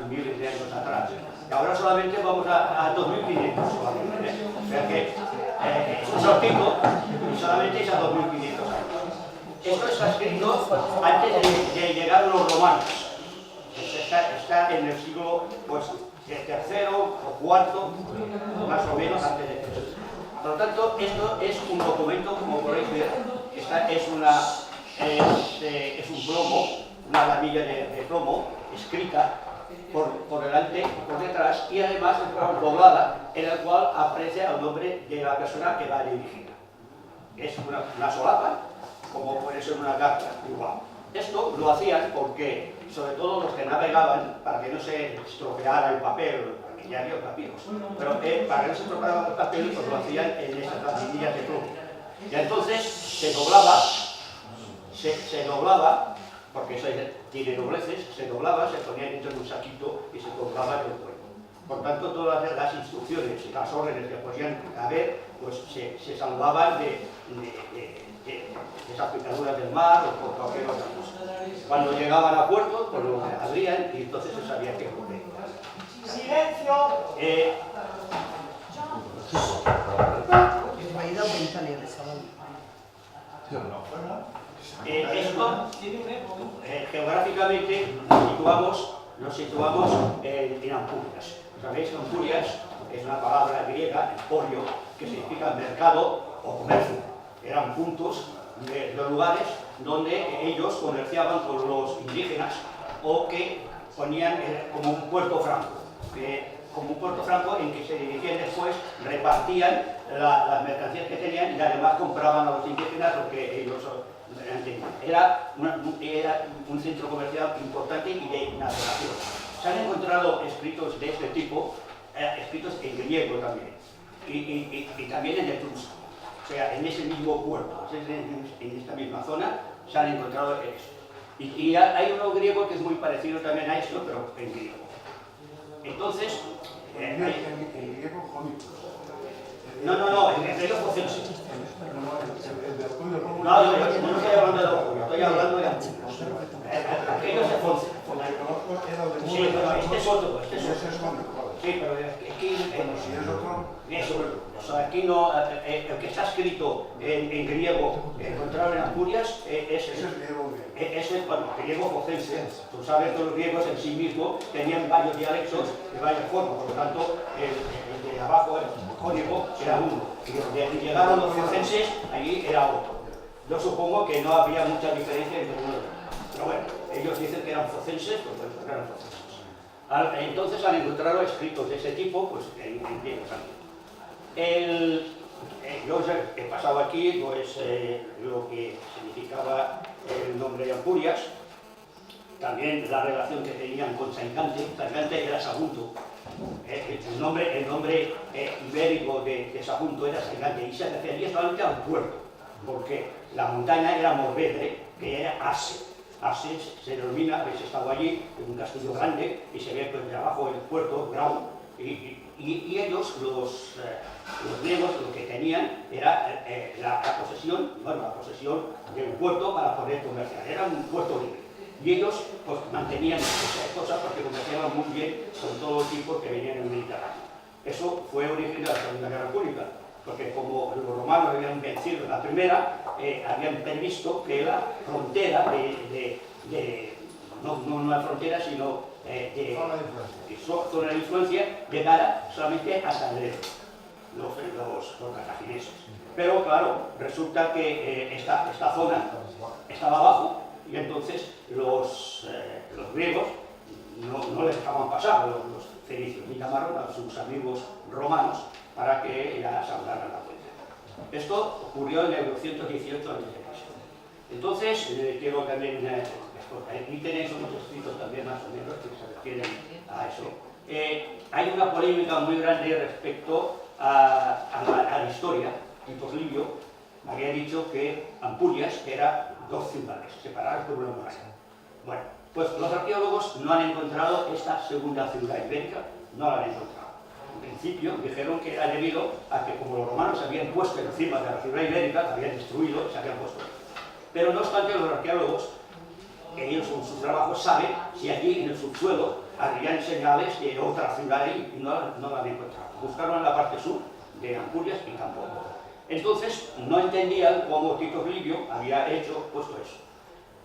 miles de años atrás. Y ahora solamente vamos a 2500 solamente, ¿eh? O sea que es un saltito y solamente es a 2500 años. Esto está escrito antes de llegar los romanos. Está en el siglo pues, tercero o cuarto, más o menos antes de Cristo. Por lo tanto, esto es un documento, como podéis ver, es un plomo, una lamilla de plomo escrita por delante y por detrás, y además doblada, en el cual aparece el nombre de la persona que va dirigida. Es una solapa, como puede ser una carta, igual. Esto lo hacían porque, sobre todo los que navegaban, para que no se estropeara el papel, porque ya había papiros, pero para que no se estropeara el papel, pues lo hacían en esas lamillas de plomo. Y entonces se doblaba, porque eso tiene dobleces, se doblaba, se ponía dentro de un saquito y se doblaba el cuerpo. Por tanto, todas las instrucciones y las órdenes que podían haber, pues se salvaban de esas picaduras del mar o por cualquier otra cosa. Cuando llegaban a puerto, pues lo abrían y entonces se sabía qué ocurría. ¡Silencio! Esto, geográficamente, nos situamos en Ampurias. ¿Sabéis? Ampurias es una palabra griega, emporio, que significa mercado o comercio. Eran puntos de lugares donde ellos comerciaban con los indígenas o que ponían como un puerto franco. Como un puerto franco en que se dirigían después, repartían las mercancías que tenían y además compraban a los indígenas lo que ellos tenían. Era un centro comercial importante y de navegación. Se han encontrado escritos de este tipo, escritos en griego también, y también en etrusco. O sea, en ese mismo puerto, en esta misma zona, se han encontrado esto. Y hay uno griego que es muy parecido también a esto, pero en griego. Entonces... en griego jónico. No, en griego focense. No, yo no estoy hablando de Ojo, estoy hablando de aquello es de Fonse. Sí, pero este es otro, Sí, pero aquí... O sea, aquí no... El que está escrito en griego, encontrado en Ampurias, es el griego focense. Tú sabes que los griegos en sí mismos tenían varios dialectos de varias formas, por lo tanto, el de abajo, el jónico, era uno. Y donde llegaron los focenses, allí era otro. Yo supongo que no había mucha diferencia entre uno y otro. Pero bueno, ellos dicen que eran focenses, pues eran focenses. Entonces han encontrado escritos de ese tipo, pues en griego también. Yo he pasado aquí pues, lo que significaba el nombre de Ampurias, también la relación que tenían con Saicante. Saicante era Sagunto. El nombre ibérico de Sagunto era Saicante y se refería solamente al puerto, porque la montaña era Morvedre, que era Ase. Ase se denomina, habéis estado allí, en un castillo grande, y se ve pues, de abajo el puerto, Grau, y ellos, los griegos, lo que tenían era la posesión del puerto para poder comerciar. Era un puerto libre. Y ellos pues, mantenían esas cosas porque comerciaban muy bien con todos los tipos que venían en el Mediterráneo. Eso fue origen de la Segunda Guerra Púnica, porque como los romanos habían vencido en la primera, habían previsto que la frontera no una frontera, sino zona de influencia, llegara solamente hasta el Ebro, los cartagineses. Pero claro, resulta que esta zona estaba abajo y entonces los griegos no les dejaban pasar, los fenicios, y llamaron a sus amigos romanos para que ya saldaran la cuenta. Esto ocurrió en el 218 a.C. Entonces, quiero también, aquí tenéis unos escritos también más o menos que se refieren a eso. Hay una polémica muy grande respecto a la historia. Tito Livio me había dicho que Ampurias era dos ciudades separadas por una muralla. Bueno, pues los arqueólogos no han encontrado esta segunda ciudad ibérica, no la han encontrado. En principio dijeron que era debido a que como los romanos se habían puesto encima de la ciudad ibérica, la habían destruido y se habían puesto. Pero no obstante, los arqueólogos, ellos con sus trabajos saben si allí en el subsuelo habían señales de otra ciudad ahí y no la habían encontrado. Buscaron en la parte sur de Ampurias y tampoco. Entonces no entendían cómo Tito Livio había puesto eso.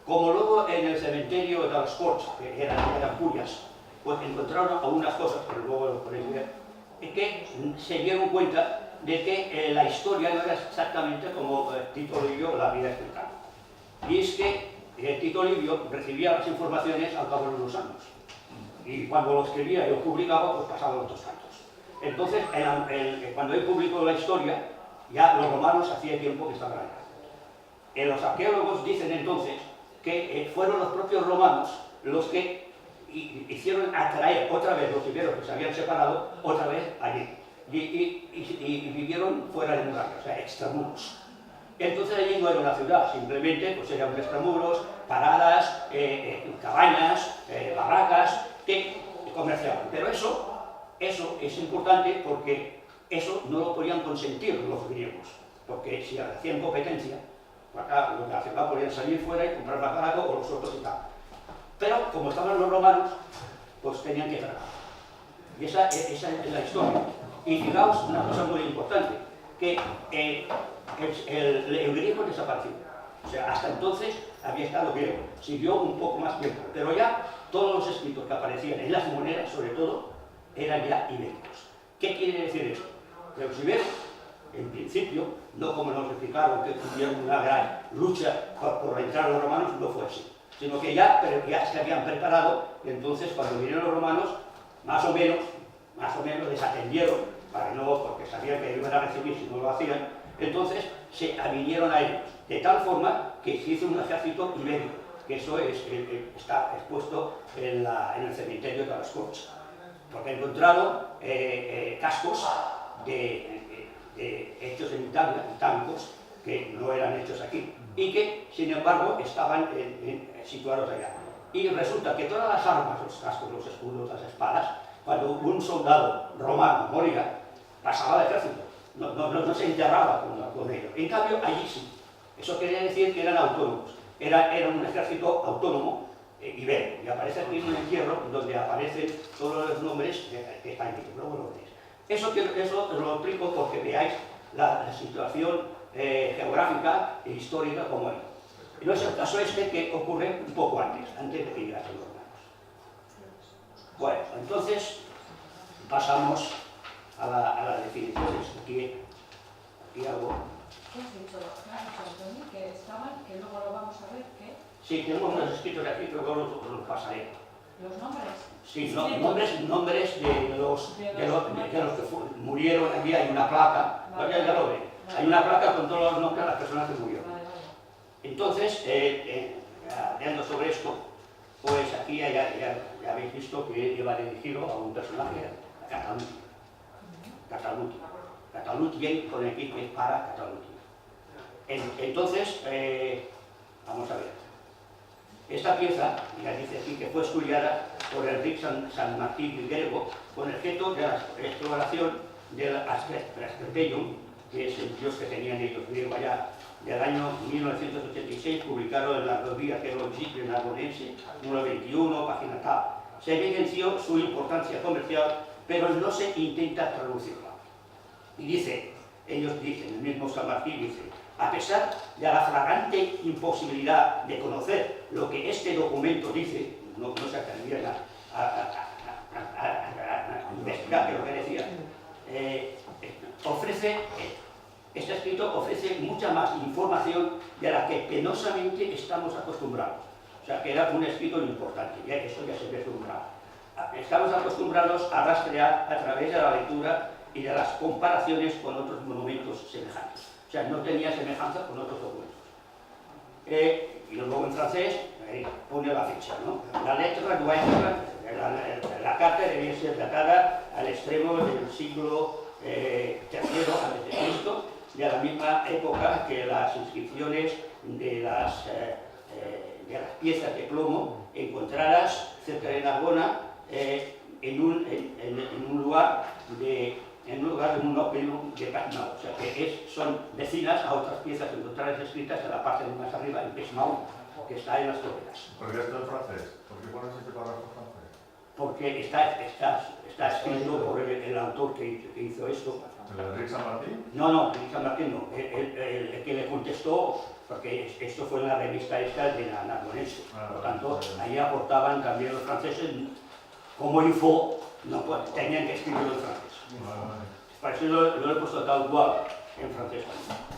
Como luego en el cementerio de las Corts, que era de Ampurias, pues encontraron algunas cosas, pero luego lo podéis ver, que se dieron cuenta de que la historia no era exactamente como Tito Livio la había explicado. Y es que Tito Livio recibía las informaciones al cabo de unos años. Y cuando lo escribía y lo publicaba, pues pasaban otros tantos. Entonces, cuando él publicó la historia, ya los romanos hacía tiempo que estaban allá. Los arqueólogos dicen entonces que fueron los propios romanos los que hicieron atraer otra vez los iberos que se habían separado, otra vez allí. Y vivieron fuera de murallas, o sea, extramuros. Entonces allí no era una ciudad, simplemente pues eran extramuros, paradas, cabañas, barracas, que comerciaban. Pero eso es importante porque eso no lo podían consentir los griegos, porque si hacían competencia, acá los de la ciudad podían salir fuera y comprar más barato o los otros y tal. Pero como estaban los romanos, pues tenían que tragar. Y esa es la historia. Y fijaos una cosa muy importante, que el griego desapareció. O sea, hasta entonces había estado griego, siguió un poco más tiempo, pero ya todos los escritos que aparecían en las monedas, sobre todo, eran ya ibéricos. ¿Qué quiere decir esto? Que los iberos, en principio, no como nos explicaron que tuvieron una gran lucha por entrar a los romanos, no fue así, sino que ya se habían preparado, y entonces cuando vinieron los romanos, más o menos les atendieron, porque sabían que iban a recibir si no lo hacían, entonces se avinieron a ellos, de tal forma que se hizo un ejército ibérico, que eso está expuesto en el cementerio de las Corts, porque encontraron cascos hechos en Italia, itálicos, que no eran hechos aquí, y que, sin embargo, estaban situados allá. Y resulta que todas las armas, los cascos, los escudos, las espadas, cuando un soldado romano moría, pasaba al ejército, no se enterraba con ellos. En cambio, allí sí. Eso quería decir que eran autónomos, era un ejército autónomo ibérico. Y aparece aquí un entierro donde aparecen todos los nombres que están aquí, luego lo veréis. Eso os lo explico porque veáis la situación geográfica e histórica como era. Y no es el caso que ocurre un poco antes de que llegasen los romanos. Bueno, entonces pasamos a las definiciones. Aquí hago... ¿Qué has dicho, Antonio? Que estaban, que luego lo vamos a ver, ¿qué? Sí, tenemos unos escritos aquí, pero luego los pasaré. ¿Los nombres? Sí, nombres de los que murieron. Aquí hay una placa, vale, ya lo ven. Vale. Hay una placa con todos los nombres de las personas que murieron. Vale. Entonces, hablando sobre esto, pues aquí ya habéis visto que iba dirigido a un personaje, a Catalutien, con el que es para Catalutia. Entonces, vamos a ver. Esta pieza, ya dice aquí, que fue estudiada por Enric San Martín griego con el objeto de la exploración del Asclepieion, que es el dios que tenían ellos griego allá, del año 1986, publicado en la revista Geologique Narbonense, número 21, página tal. Se evidenció su importancia comercial, pero no se intenta traducirla. Y dice, ellos dicen, el mismo San Martín dice, a pesar de la flagrante imposibilidad de conocer lo que este documento dice, no se atrevían a investigar qué es lo que decía, este escrito ofrece mucha más información de la que penosamente estamos acostumbrados. O sea, que era un escrito importante, ya eso ya se vislumbraba. Estamos acostumbrados a rastrear a través de la lectura y de las comparaciones con otros monumentos semejantes. O sea, no tenía semejanza con otros documentos. Y luego en francés pone la fecha, ¿no? La letra la carta debía ser datada al extremo del siglo III a.C., de la misma época que las inscripciones de las piezas de plomo encontradas cerca de Narbona en un lugar de un ópero de Pechmau, o sea que son vecinas a otras piezas encontradas escritas en la parte de más arriba, en Pechmau, que está en las Torres. ¿Por qué esto en francés? ¿Por qué pones este párrafo en francés? porque está escrito por el autor que hizo esto. ¿El Enrique San Martín? No, Enrique San Martín no, el que le contestó, porque esto fue en la revista esta de la Narbonense. Por lo tanto, ahí aportaban también los franceses, como info, no, pues, tenían que escribirlo en francés. Por eso lo he puesto tal cual en francés también.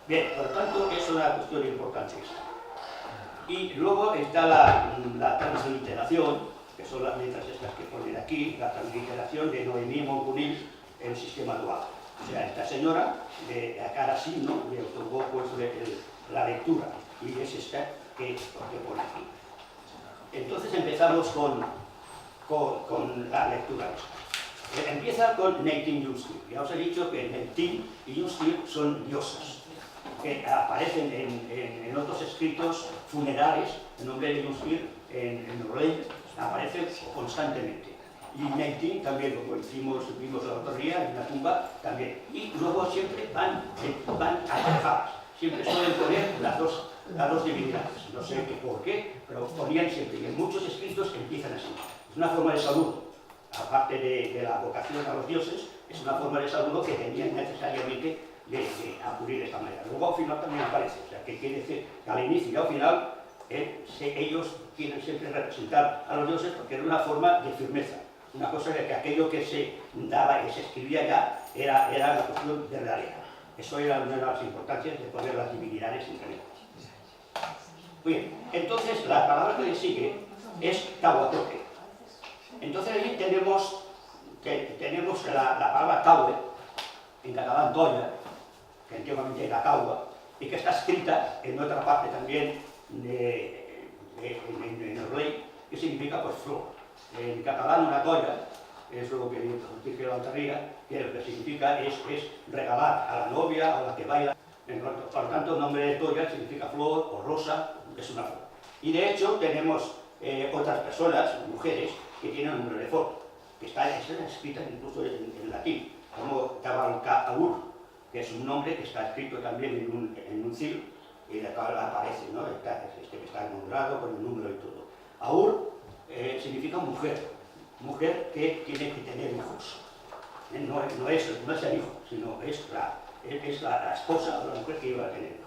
Bien, por lo tanto, es una cuestión importante esta. Y luego está la transliteración, que son las letras estas que ponen aquí, la transliteración de Noemí Moncunil en sistema dual. O sea, esta señora, a cada signo, le otorgó pues, la lectura, y es esta que pone aquí. Entonces empezamos con la lectura esta. Empieza con Neitin Yustir. Ya os he dicho que Neitin y Yustir son diosas, que aparecen en otros escritos funerales. El nombre de Yustir en Orley aparece constantemente. Y Neitin también, como vimos la otro día en la tumba, también. Y luego siempre van atajadas. Siempre suelen poner las dos divinidades. No sé por qué, pero ponían siempre. Y en muchos escritos empiezan así. Es una forma de saludo. Aparte de la vocación a los dioses, es una forma de saludo que tenían necesariamente de acudir de esta manera. Luego al final también aparece. O sea, que quiere decir que al inicio y al final ellos quieren siempre representar a los dioses porque era una forma de firmeza. Una cosa de que aquello que se daba y se escribía ya era la cuestión verdadera. Eso era una de las importancias de poner las divinidades en realidad. Bien, entonces la palabra que le sigue es Tahuatoque. Entonces ahí tenemos la palabra Tahue, en catalán Toya, que antiguamente era Taua, y que está escrita en otra parte también en el rey, que significa pues flor. En catalán una tolla, es lo que dije la otra día, que lo que significa es regalar a la novia, a la que baila. Por lo tanto, el nombre de tolla significa flor o rosa, es una flor. Y de hecho tenemos otras personas, mujeres, que tienen un nombre de flor, que están escritas incluso en latín, como Tabalcaur, que es un nombre que está escrito también en un cil, y de acá aparece, ¿no? Que está nombrado con el número y todo. Aur significa mujer que tiene que tener hijos. No es el hijo, sino es la esposa o la mujer que iba a tener hijos.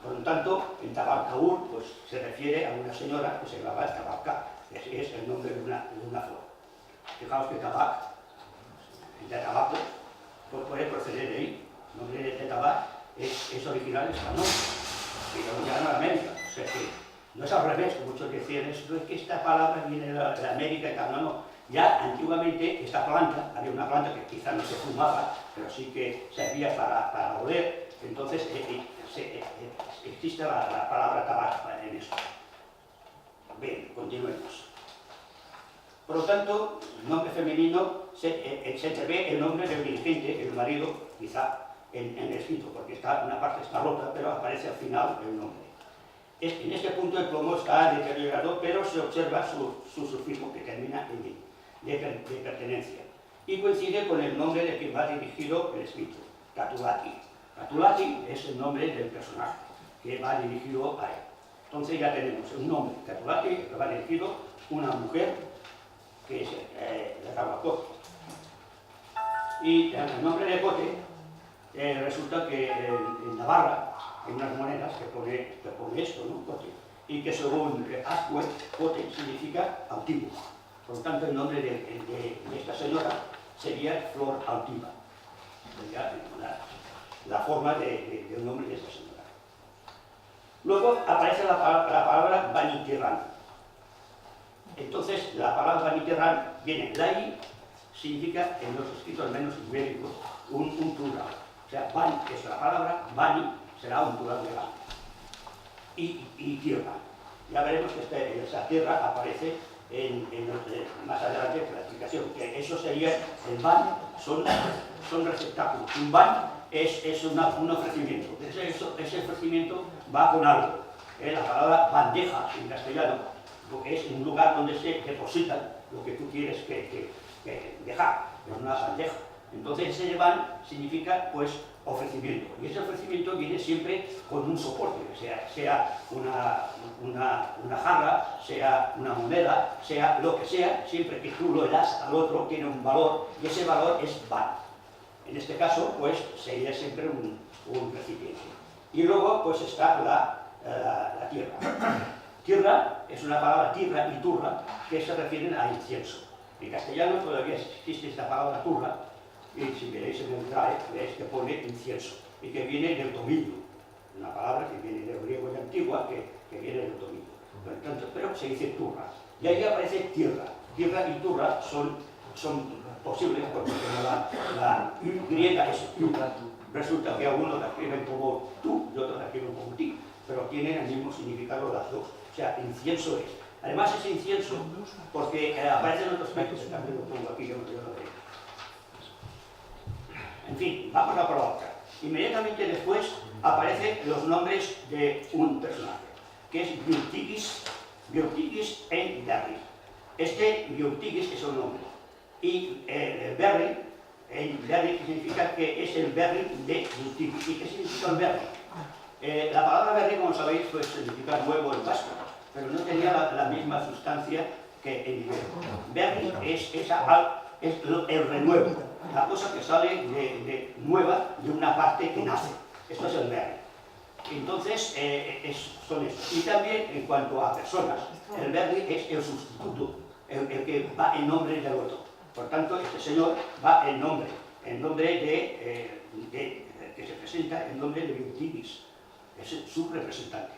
Por lo tanto, en Tabalcaur pues, se refiere a una señora que se llamaba Tabalca, que es el nombre de una flor. Fijaos que tabac, de tabaco, pues puede proceder de ahí. El nombre de tabac es original español, pero ya no en América. O sea que no es al revés, como muchos decían, es que esta palabra viene de América y tal. No. Ya antiguamente esta planta, había una planta que quizá no se fumaba, pero sí que servía para oler. Entonces existe la palabra tabaco en eso. Bien, continuemos. Por lo tanto, el nombre femenino se entrevé el nombre del dirigente, el marido, quizá en el escrito, porque una parte está rota, pero aparece al final el nombre. En este punto el plomo está deteriorado, pero se observa su sufijo que termina en de pertenencia, y coincide con el nombre de quien va dirigido el escrito, Catulati. Catulati es el nombre del personaje que va dirigido a él. Entonces ya tenemos un nombre, Catulati, que va dirigido una mujer, que es la Tahuatoque. Y el nombre de Cote resulta que en Navarra hay unas monedas que pone esto, ¿no? Cote, y que según Azcue, Cote significa altivo. Por lo tanto, el nombre de esta señora sería Flor Altiva. Sería la forma del nombre de esta señora. Luego aparece la palabra Banitirran. Entonces, la palabra Banitirran viene, lai significa, en los escritos menos ibéricos, un plural. O sea, Bani es la palabra, Bani será un plural de Bani. Y tierra. Ya veremos que esa tierra aparece más adelante en la explicación, que eso sería el ban, son receptáculos. Un ban es un ofrecimiento. Ese ofrecimiento va con algo. La palabra bandeja en castellano, porque es un lugar donde se deposita lo que tú quieres que dejar, es una bandeja. Entonces ese ban significa pues ofrecimiento. Y ese ofrecimiento viene siempre con un soporte, sea una jarra, sea una moneda, sea lo que sea, siempre que tú lo das al otro tiene un valor y ese valor es bar. En este caso, pues sería siempre un recipiente. Y luego, pues está la tierra. Tierra es una palabra, tierra y turra, que se refieren a incienso. En castellano todavía existe esta palabra turra, y si veréis en el DRAE, veréis que pone incienso, y que viene del tomillo, una palabra que viene del griego de antigua, que viene del tomillo. Pero se dice turra. Y ahí aparece tierra. Tierra y turra son posibles, porque la Y es tú. Resulta que algunos la escriben como tú y otros la escriben como ti, pero tienen el mismo significado las dos. O sea, incienso es. Además es incienso porque aparecen otros textos, también lo pongo aquí, yo no lo veo. En fin, vamos a por la otra. Inmediatamente después aparecen los nombres de un personaje, que es Biotigis en Berry. Este Biotigis es un nombre. Y Berry, que significa que es el Berry de Biotigis. ¿Y qué significa el Berry? La palabra berry, como sabéis, pues significa nuevo en vasco, pero no tenía la misma sustancia que en ibero. Berry es el renuevo, la cosa que sale de nueva de una parte que nace. Esto es el berry. Entonces, son estos. Y también, en cuanto a personas, el berry es el sustituto, el que va en nombre del otro. Por tanto, este señor va en nombre que se presenta en nombre de Biotigis. Es su representante.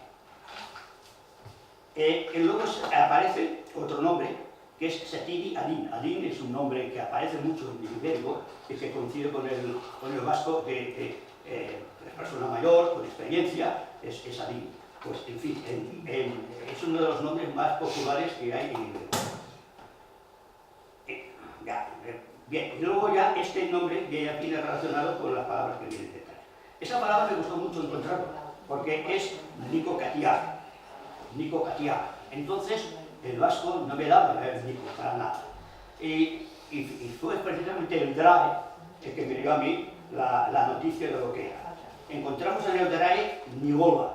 Luego aparece otro nombre que es Setiri Adin. Adin es un nombre que aparece mucho en el ibérico y que coincide con el vasco de persona mayor, con experiencia, es Adin. Pues en fin, es uno de los nombres más populares que hay en el ibérico. Bien, y luego ya este nombre ya viene relacionado con las palabras que vienen detrás. Esa palabra me gustó mucho encontrarla, porque es Nico Catiar. Entonces, el vasco no me daba el Nico para nada. Y fue precisamente el DRAE el que me dio a mí la noticia de lo que era. Encontramos en el DRAE Nigola,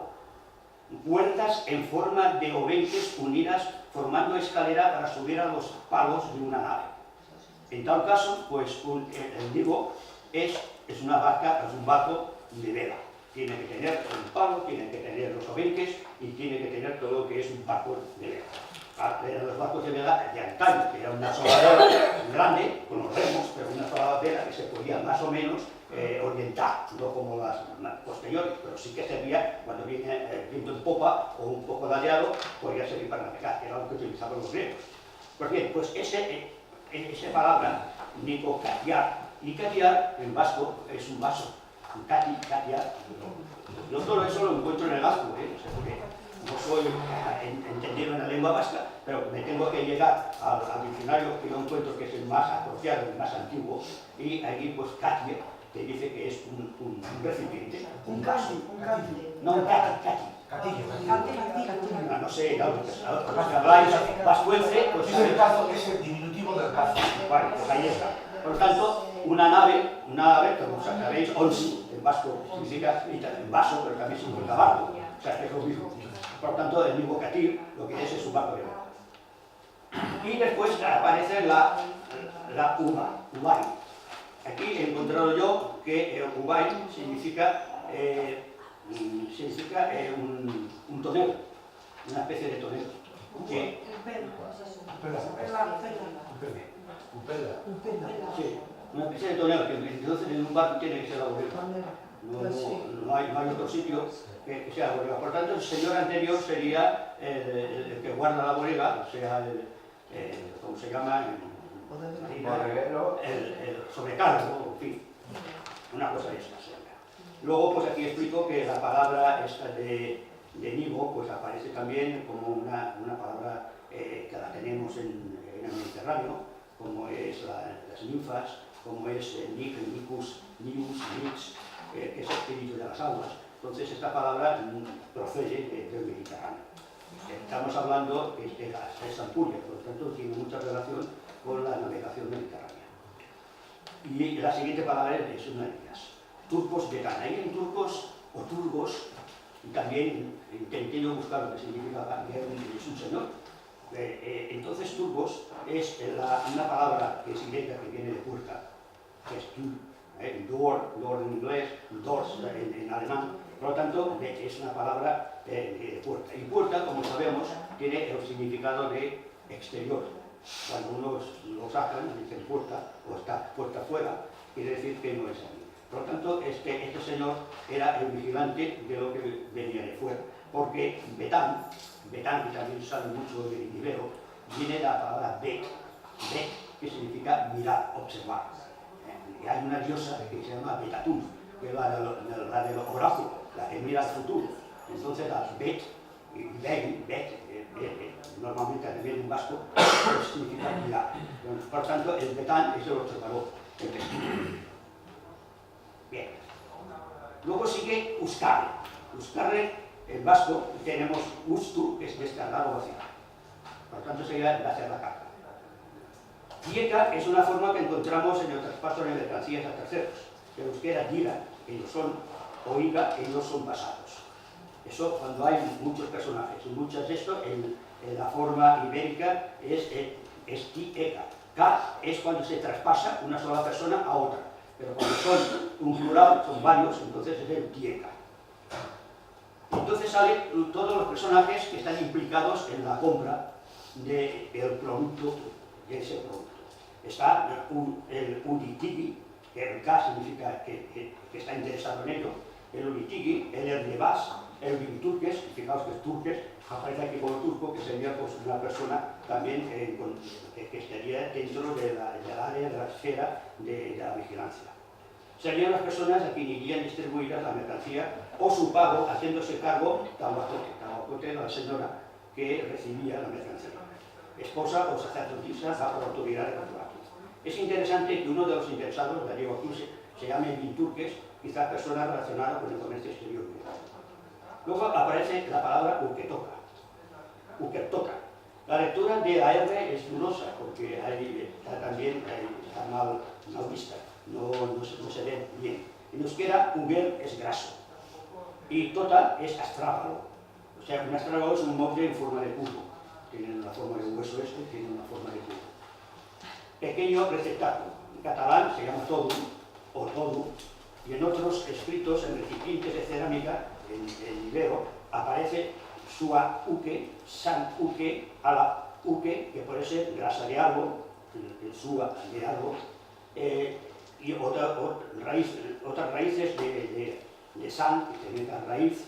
puertas en forma de obenques unidas formando escalera para subir a los palos de una nave. En tal caso, pues el Nigo es una barca, es un barco de vela. Tiene que tener el palo, tiene que tener los obenques y tiene que tener todo lo que es un barco de vela. Eran los barcos de vela de antaño, que era una sola vela grande, con los remos, pero una sola vela que se podía más o menos orientar, no como las posteriores, pero sí que servía cuando viene viento en popa o un poco ladeado, podía servir para navegar, que era lo que utilizaban los griegos. Pues bien, pues esa palabra, Nico Catiar, y Catiar en vasco es un vaso. Catiar. Yo todo eso lo encuentro en el vasco, o sea, porque no soy entendido en la lengua vasca, pero me tengo que llegar al diccionario que yo encuentro que es el más apropiado, el más antiguo, y aquí pues Catiar, que dice que es un recipiente, un vaso. No, un cati. No sé, los que habláis vascuence, pues es el diminutivo del cazo. Bueno, pues ahí está. Por lo tanto, una nave, como sabéis, onsi, en vasco significa en vaso, pero también significa barco. O sea, que es lo mismo. Por lo tanto, el mismo catir, lo que es un barco de barco. Y después aparece la ubay. Aquí he encontrado yo que el ubay significa un tonel, una especie de tonel. Sí, una especie de tonel, que entonces en un barco tiene que ser la bodega. No hay otro sitio que sea la bodega. Por tanto, el señor anterior sería el que guarda la bodega, o sea, ¿cómo se llama? El sobrecargo, en fin, una cosa de estas. Luego, pues aquí explico que la palabra esta de Nigo, pues aparece también como una palabra que la tenemos en el Mediterráneo, como es las ninfas, como es Nicus, Nius, Nix, que es el espíritu de las aguas. Entonces, esta palabra procede del Mediterráneo. Estamos hablando de Santuria, por lo tanto, tiene mucha relación con la navegación mediterránea. Y la siguiente palabra es una de ellas. turcos Betán. Ahí en turcos o turgos, y también intenté yo buscar lo que significaba, que es un señor. Entonces turgos es una palabra que es griega, que viene de puerta, que es door en inglés, doors en alemán. Por lo tanto, es una palabra de puerta. Y puerta, como sabemos, tiene el significado de exterior. Cuando uno lo sacan, dicen puerta, o está puerta fuera, quiere decir que no es aquí. Por lo tanto, este señor era el vigilante de lo que venía de fuera. Porque Betán, que también sabe mucho de ibero, viene de la palabra bet, que significa mirar, observar. Y hay una diosa que se llama Betatún, que es la del oráculo, la que mira al futuro. Entonces las bet, normalmente también en vasco, pues significa mirar. Por tanto, el Betán es el observador, el testigo. Bien. Luego sigue Uscarre. Uscarre, en vasco, tenemos ustu, que es descargar o vaciar. Por tanto, sería vaciar la carga. Tieca es una forma que encontramos en el traspaso de mercancías a terceros. Que euskera dira, ellos son, o iga, ellos son pasados. Eso cuando hay muchos personajes. Y muchas de esto, en la forma ibérica, es tieca. K es cuando se traspasa una sola persona a otra. Pero cuando son un plural, son varios, entonces es el tieca. Entonces salen todos los personajes que están implicados en la compra del producto, de ese producto. Está el unitigi, que el K significa que está interesado en ello, el unitigi, el erlebas, el vinturques, fijaos que es turques, aparece aquí como turco, que sería pues, una persona también que estaría dentro del área, de la esfera de la vigilancia. Serían las personas a quien irían distribuidas la mercancía o su pago, haciéndose cargo tabacote, la señora que recibía la mercancía. Esposa o sacerdotisa bajo la autoridad de contrato. Es interesante que uno de los interesados, Gallego Cruz, se llame Vinturques, quizás persona relacionada con el comercio exterior. Luego aparece la palabra ukertoka. La lectura de la R es dudosa porque también está mal vista, no se ve bien. En euskera, uger es graso y tota es astrágalo. O sea, un astrágalo es un molde en forma de cubo. Tienen una forma de hueso tienen una forma de cubo. Pequeño receptáculo. En catalán se llama todo o todo, y en otros escritos en recipientes de cerámica, en ibero, aparece sua uke, san uke, ala uke, que puede ser grasa de árbol, el sua de árbol, y otras raíces de san, que significa raíz,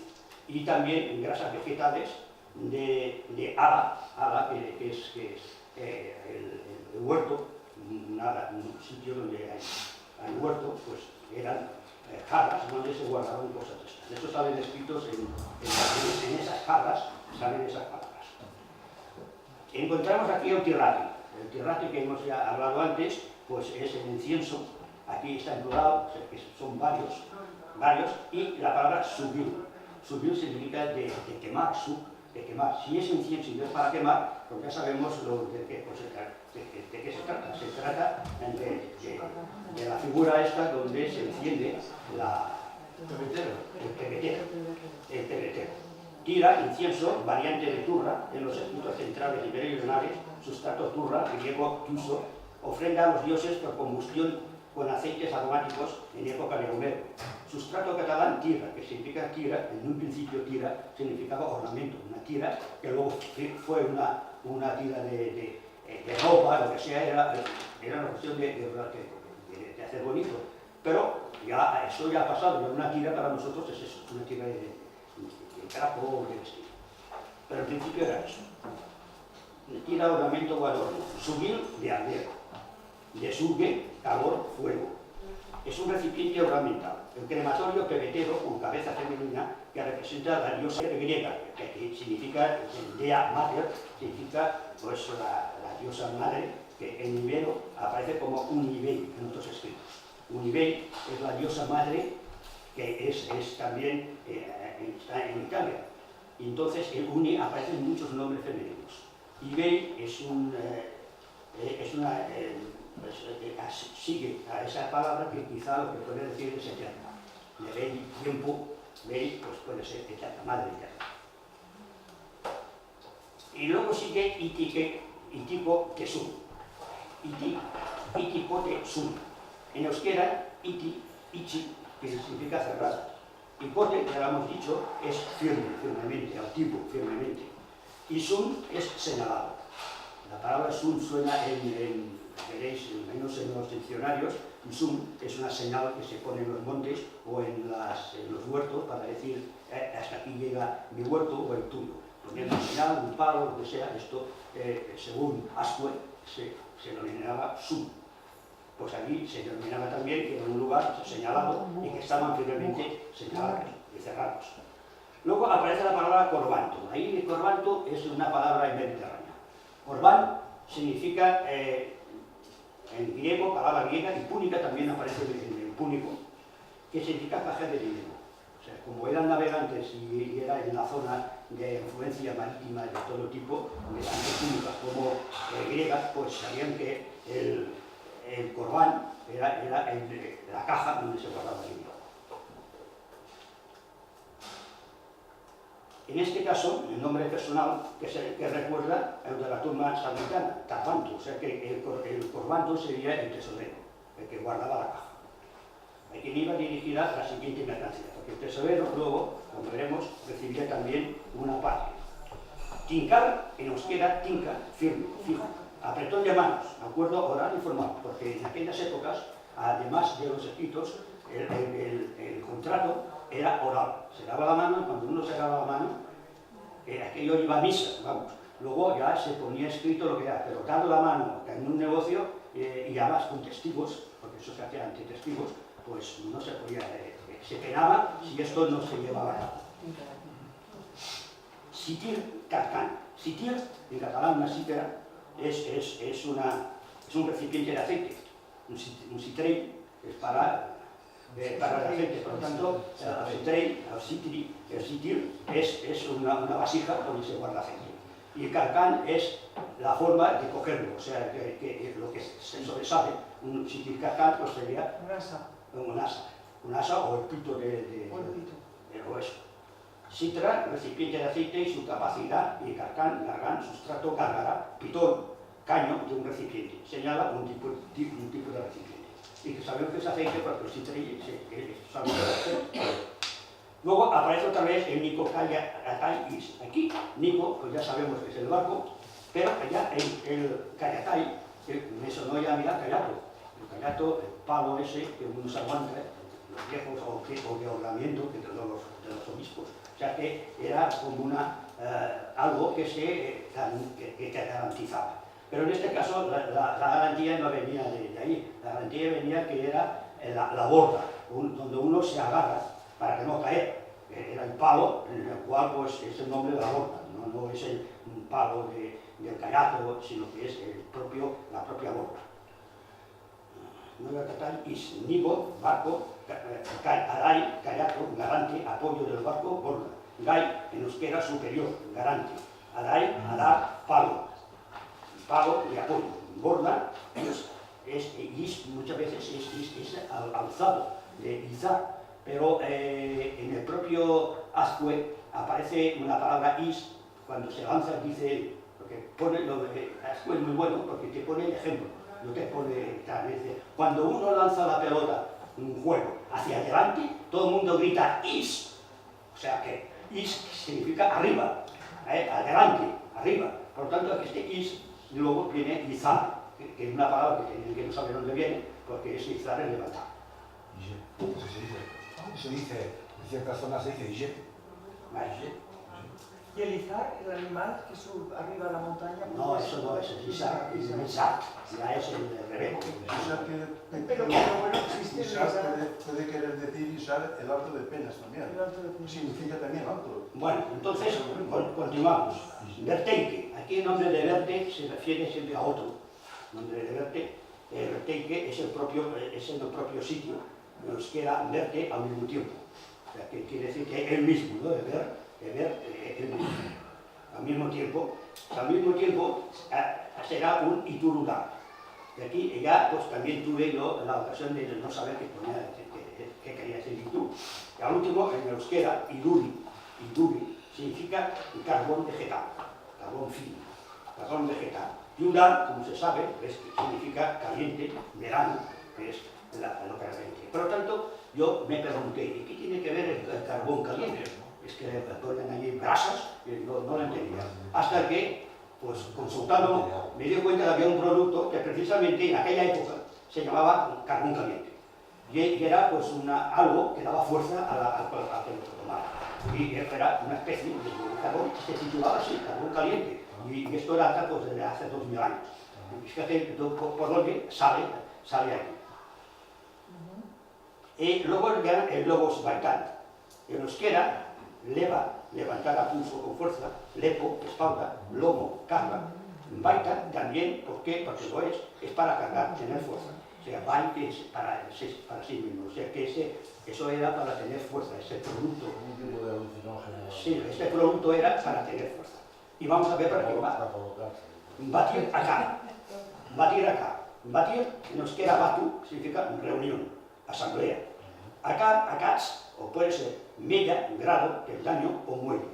y también grasas vegetales de ala, que es el huerto, un sitio donde hay huerto, pues eran jarras donde se guardaban cosas de estas. Estos salen escritos en esas jarras, salen esas palabras. Encontramos aquí el tirrati. El tirrati que hemos ya hablado antes, pues es el incienso. Aquí está en plural, o sea que son varios, y la palabra subil. Subil significa de quemar, de quemar. Si es incienso y no es para quemar, pues ya sabemos de qué se trata. Se trata de la figura esta donde se enciende el pebetero. Tira, incienso, variante de turra, en los escritos centrales y meridionales, sustrato turra, griego tuso, ofrenda a los dioses por combustión con aceites aromáticos en época de Homero. Sustrato catalán, tira, que significa tira, en un principio tira significaba ornamento, una tira que luego fue una tira de ropa, lo que sea, era una cuestión de hacer bonito. Pero ya eso ya ha pasado, una tira para nosotros es eso, una tira de trapo o de vestido. Pero al principio era eso. Tira, ornamento o adorno. Subir, de arder. Desugue, calor, fuego. Es un recipiente ornamental. El crematorio pebetero, con cabeza femenina, que representa la diosa griega, que significa, dea mater, significa pues, la diosa madre, que en ibero aparece como Unibei en otros escritos. Unibei es la diosa madre, que es también está en Italia. Y entonces el Uni aparece en muchos nombres femeninos. Ibei sigue a esa palabra que quizá lo que puede decir es eterna. de bel tiempo, bel, pues puede ser eterna, madre eterna. Y luego sigue itico tesun. Itico tesun. En euskera, ichi, que significa cerrada. Ipote, ya lo hemos dicho, es firme, firmemente, altivo, firmemente. Y sun es señalado. La palabra sun suena veréis, menos en los diccionarios, y sun es una señal que se pone en los montes o en los huertos para decir hasta aquí llega mi huerto o el tuyo. Poniendo una señal, un palo, lo que sea, esto, según Ascue, se denominaba sun. Pues allí se denominaba también que era un lugar señalado y que estaban firmemente señalados y cerrados. Luego aparece la palabra corbanto. Ahí el corbanto es una palabra mediterránea. Corbán significa, en griego, palabra griega, y púnica también aparece en el púnico, que significa caja de dinero. O sea, como eran navegantes y era en la zona de influencia marítima de todo tipo, de tanto púnicas como griegas, pues sabían que el corbán era la caja donde se guardaba el dinero. En este caso, el nombre personal que recuerda el de la tumba samaritana, Tarbanto, o sea que el corbanto sería el tesorero, el que guardaba la caja. A quien iba dirigida la siguiente mercancía, porque el tesorero luego, como veremos, recibía también una parte. Tincar, en euskera, tinca, firme, fijo. Apretón de manos, acuerdo oral y formal, porque en aquellas épocas, además de los escritos, el contrato era oral. Se daba la mano y cuando uno se daba la mano, aquello iba a misa, vamos. Luego ya se ponía escrito lo que era, pero dar la mano en un negocio y además con testigos, porque eso se hacía ante testigos, pues no se podía, se penaba si esto no se llevaba a cabo. Sitir carcán. Sitir, en catalán, una sítera, es un recipiente de aceite. Un sitrei es para el aceite, por lo tanto, el sitir es una vasija donde se guarda aceite. Y el carcán es la forma de cogerlo, o sea, que lo que se sobresale, un sitir carcán pues sería un asa o el pito del hueso. Sitra, recipiente de aceite y su capacidad, y carcán, gargán, sustrato, gárgara, pitón, caño de un recipiente. Señala un tipo de recipiente. Y que sabemos que es aceite porque los citrelli sabemos que es aceite. Luego aparece otra vez el Nico Kayatai. Aquí, Nico, pues ya sabemos que es el barco, pero allá el Kayatai, me sonó ya, mira, Kayato. El Kayato, el palo ese que uno se aguanta, los viejos o de ornamiento de los obispos. O sea que era como algo que te garantizaba. Pero en este caso la garantía no venía de ahí, la garantía venía que era la borda, donde uno se agarra para que no caiga. Era el palo en el cual pues, es el nombre de la borda, no es el palo del kayato, sino que es la propia borda. Nueva Catalán is nigo, barco, aray, kayato, garante, apoyo del barco, borda. Gai, en euskera superior, garante. Aray, adar, palo de apoyo. Borda muchas veces es alzado, de izar, pero en el propio Ascue aparece una palabra is, cuando se lanza dice, porque pone lo de Ascue es muy bueno porque te pone el ejemplo, no te pone dice, cuando uno lanza la pelota, un juego, hacia adelante, todo el mundo grita is, o sea que is significa arriba, adelante, arriba, por lo tanto que este is y luego viene izar, que es una palabra que no sabe dónde viene, porque es izar es levantar. Se dice, en ciertas zonas se dice ije. ¿Y el izar, el animal que sube arriba de la montaña? No, eso no es el izar, es el izar, ya es el revés. Pero bueno, existe el Isar izar. puede querer decir Isar el alto de penas también. El alto de penas. Significa también alto. Bueno, entonces continuamos. Verteique. Aquí el nombre de verte se refiere siempre a otro. El nombre de verte, verteique es el propio sitio, nos queda verte al mismo tiempo. O sea, que quiere decir que él mismo, ¿no? De ver él mismo. Al mismo tiempo será un iturudar. Y aquí ya pues también tuve yo la ocasión de no saber qué qué quería decir tú. Y al último, en euskera, iduri significa carbón vegetal, carbón fino, carbón vegetal. Yura, como se sabe, significa caliente, verano, que es lo caliente. Por lo tanto, yo me pregunté, ¿y qué tiene que ver el carbón caliente? Es que ponen allí brasas, y no lo entendía. Hasta que, pues consultando, me di cuenta que había un producto que precisamente en aquella época se llamaba carbón caliente. Y era pues algo que daba fuerza al que lo tomara. Y era una especie de carbón que se titulaba así, carbón caliente. Y esto data pues, desde hace 2000 años. Y fíjate por dónde sale aquí. Y luego el logos baitán. En euskera, leva, levantar a pulso con fuerza, lepo, espalda, lomo, carga. Baita también, ¿por qué? Porque lo es para cargar, tener fuerza. O sea, baite es para sí mismo. O sea, que eso era para tener fuerza, ese producto. Un tipo de alucinógeno. Sí, este producto era para tener fuerza. Y vamos a ver para qué va. Batir acá. Batir acá. Batir, en euskera batu, significa reunión, asamblea. Acá, acats, o puede ser mella, grado, peldaño o muelle.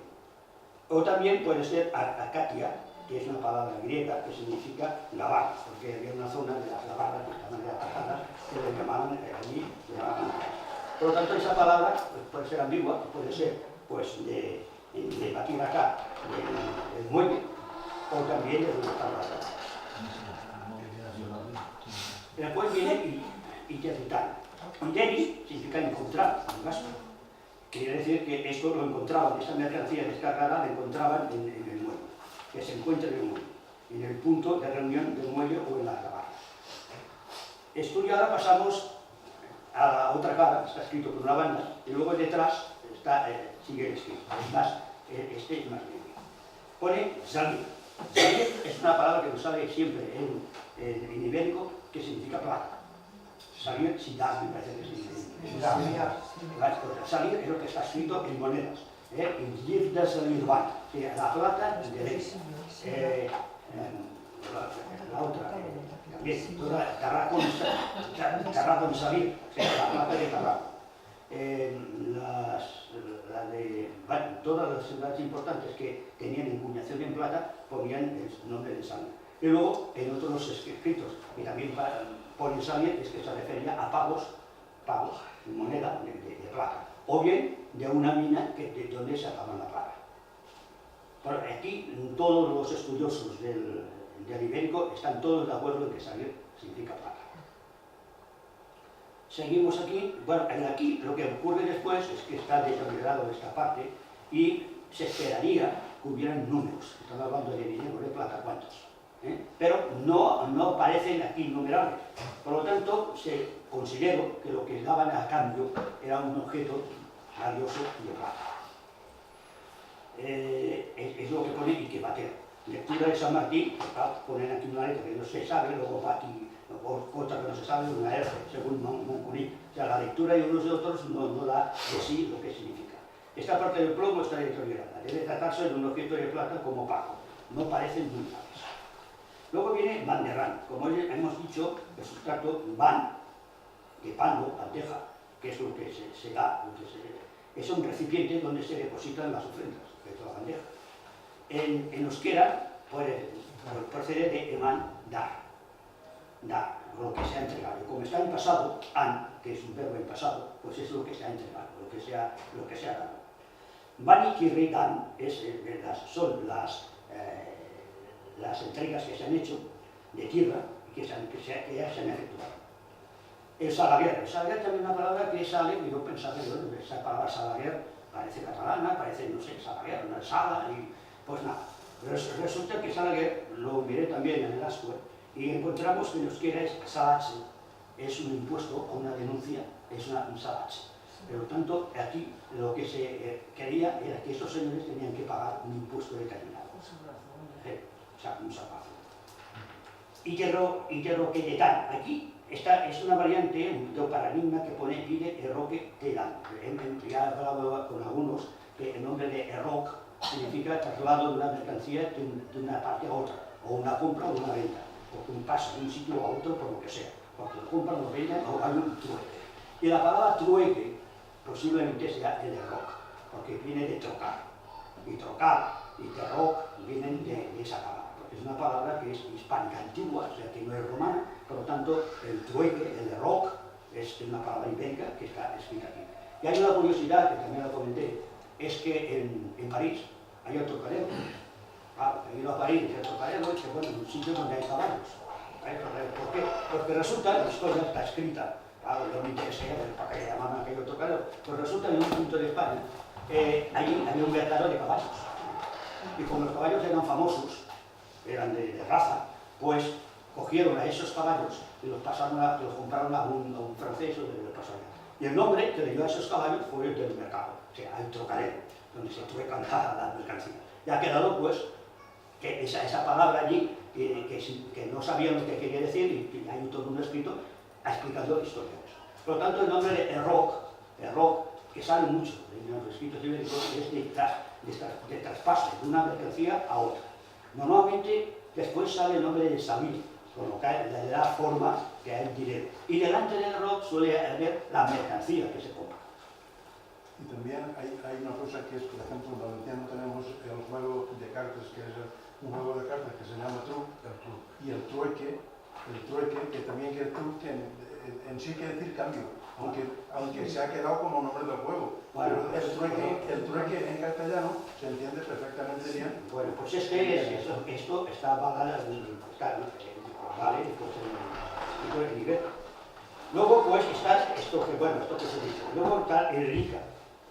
O también puede ser acatia, que es una palabra griega que significa lavar, porque había una zona de las lavadas que estaban apartadas que le llamaban allí, le llamaban acá. Por lo tanto, esa palabra pues, puede ser ambigua, puede ser pues, de batir acá, del muelle, o también de una palabra. Después viene iterritar. Iteri significa encontrar, un gasto. Quiere decir que esto lo encontraban, esa mercancía descargada la encontraban en el muelle, que se encuentra en el muelle, en el punto de reunión del muelle o en la barra. Esto y ahora pasamos a la otra cara, está escrito por una banda, y luego detrás sigue el escrito. Este es más bien. Pone salir. Salir es una palabra que nos sale siempre en ibérico, que significa plata. Salir, sidar, me parece que es salir es lo que está escrito en monedas. La plata de ley. La otra, también, Tarragón salir, la plata de Tarragón. Todas las ciudades importantes que tenían encuñación en plata ponían el nombre de Salir. Y luego, en otros escritos, que también ponen Salir, es que se refería a pagos, moneda de plata, o bien de una mina de donde sacaban la plata. Pero aquí todos los estudiosos del ibérico están todos de acuerdo en que Salir significa plata. Seguimos aquí. Bueno, aquí lo que ocurre después es que está deteriorado esta parte y se esperaría que hubieran números. Estamos hablando de dinero, de plata, ¿cuántos? Pero no aparecen aquí innumerables. Por lo tanto, considero que lo que daban a cambio era un objeto valioso de plata. Es lo que pone Iquebater. Lectura de San Martín, ponen aquí una letra que no se sabe, luego va aquí otra que no se sabe, una R, según Moncuní. O sea, la lectura de unos y otros no da de sí lo que significa. Esta parte del plomo está deteriorada. Debe tratarse de un objeto de plata como pago. No parecen muy claves. Luego viene banderrán. Como hemos dicho, el sustrato ban, de pando, bandeja, que es lo que se da, es un recipiente donde se depositan las ofrendas, que es la bandeja. En euskera procede de eman, dar, lo que se ha entregado. Y como está en pasado, an, que es un verbo en pasado, pues es lo que se ha entregado, lo que se ha dado. Bani kirri dan son las entregas que se han hecho de tierra y que ya se han efectuado. El salaguer también es una palabra que sale, y yo pensaba que esa palabra salaguer parece catalana, parece, no sé, salaguer, una sala, y pues nada. Resulta que salaguer lo miré también en el ASCUE y encontramos que en euskera es salache, es un impuesto o una denuncia, es un salache. Por lo tanto, aquí lo que se quería era que estos señores tenían que pagar un impuesto determinado. O sea, un salvazo. Iterro que detan. Aquí es una variante de paradigma que pone pide erroque telan. Ya he hablado con algunos que el nombre de erroc significa traslado de una mercancía de una parte a otra, o una compra o una venta, o un paso de un sitio a otro por lo que sea, porque lo compran, lo venden o hay un trueque. Y la palabra trueque posiblemente sea el de rock, porque viene de trocar. Y trocar y terroc vienen de esa palabra, porque es una palabra que es hispánica antigua, o sea que no es romana, por lo tanto el trueque, el de rock, es una palabra ibérica que está escrita aquí. Y hay una curiosidad, que también la comenté, es que en París hay otro trocarero. Claro, he ido a París y el trocarero es que, bueno, en un sitio donde hay caballos. ¿Por qué? Porque resulta, la historia está escrita, claro, yo me interesé para que llamaban aquello trocarero, pues resulta que en un punto de España allí había un mercado de caballos. Y como los caballos eran famosos, eran de raza, pues cogieron a esos caballos y los compraron a un francés o de pasaron. Y el nombre que le dio a esos caballos fue el del mercado, o sea, el trocarero, donde se truecan la mercancía. Y ha quedado, pues, que esa palabra allí, que no sabían lo que quería decir, y hay todo un escrito explicando la historia de eso. Por lo tanto, el nombre de rock, que sale mucho en los escritos ibéricos, es de traspaso de una mercancía a otra. Normalmente, después sale el nombre de sabir, con lo que le da forma que hay dinero. Y delante del rock suele haber la mercancía que se compra. Y también hay una cosa que es, por ejemplo, en Valenciano tenemos el juego de cartas, que es un juego de cartas que se llama truc, y el trueque, que también que el truque en sí quiere decir cambio, aunque se ha quedado como nombre del juego. Bueno, pero el trueque en castellano se entiende perfectamente bien. Bueno, pues esto está vale, pues en nivel. Luego, pues, está esto que se dice. Luego está el rica.